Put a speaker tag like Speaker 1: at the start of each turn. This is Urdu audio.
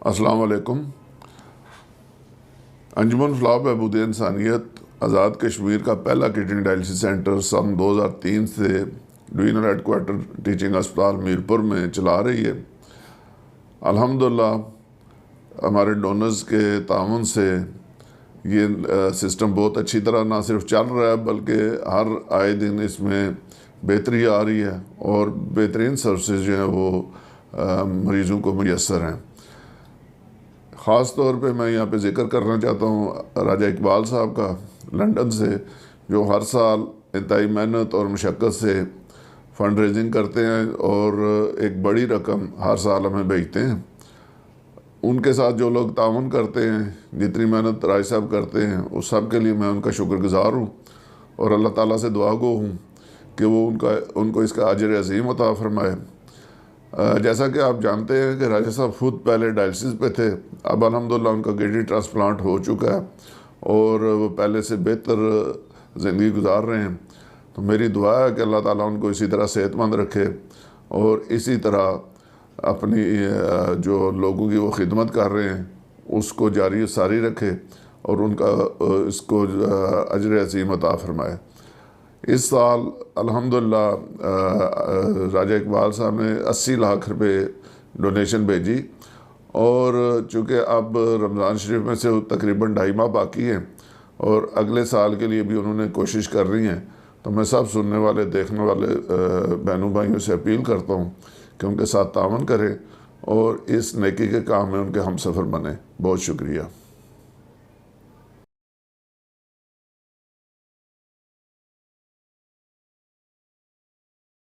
Speaker 1: السلام علیکم۔ انجمن فلاح بہبود انسانیت آزاد کشمیر کا پہلا کڈنی ڈائلسس سینٹر سن 2003 سے ڈویژنل ہیڈ کوارٹر ٹیچنگ ہسپتال میرپور میں چلا رہی ہے۔ الحمدللہ ہمارے ڈونرز کے تعاون سے یہ سسٹم بہت اچھی طرح نہ صرف چل رہا ہے بلکہ ہر آئے دن اس میں بہتری آ رہی ہے اور بہترین سروسز جو ہیں وہ مریضوں کو میسر ہیں۔ خاص طور پہ میں یہاں پہ ذکر کرنا چاہتا ہوں راجہ اقبال صاحب کا لنڈن سے، جو ہر سال انتہائی محنت اور مشقت سے فنڈ ریزنگ کرتے ہیں اور ایک بڑی رقم ہر سال ہمیں بھیجتے ہیں۔ ان کے ساتھ جو لوگ تعاون کرتے ہیں، جتنی محنت راج صاحب کرتے ہیں، اس سب کے لیے میں ان کا شکر گزار ہوں اور اللہ تعالیٰ سے دعا گو ہوں کہ وہ ان کو اس کا اجر عظیم عطا فرمائے۔ جیسا کہ آپ جانتے ہیں کہ راجہ صاحب خود پہلے ڈائلسس پہ تھے، اب الحمدللہ ان کا کڈنی ٹرانسپلانٹ ہو چکا ہے اور وہ پہلے سے بہتر زندگی گزار رہے ہیں۔ تو میری دعا ہے کہ اللہ تعالیٰ ان کو اسی طرح صحت مند رکھے اور اسی طرح اپنی جو لوگوں کی وہ خدمت کر رہے ہیں اس کو جاری و ساری رکھے اور ان کا اس کو اجر عظیم عطا فرمائے۔ اس سال الحمدللہ راجہ اقبال صاحب نے 80 لاکھ روپے ڈونیشن بھیجی اور چونکہ اب رمضان شریف میں سے تقریباً 2.5 ماہ باقی ہیں اور اگلے سال کے لیے بھی انہوں نے کوشش کر رہی ہیں، تو میں سب سننے والے دیکھنے والے بہنوں بھائیوں سے اپیل کرتا ہوں کہ ان کے ساتھ تعاون کریں اور اس نیکی کے کام میں ان کے ہم سفر بنیں۔ بہت شکریہ۔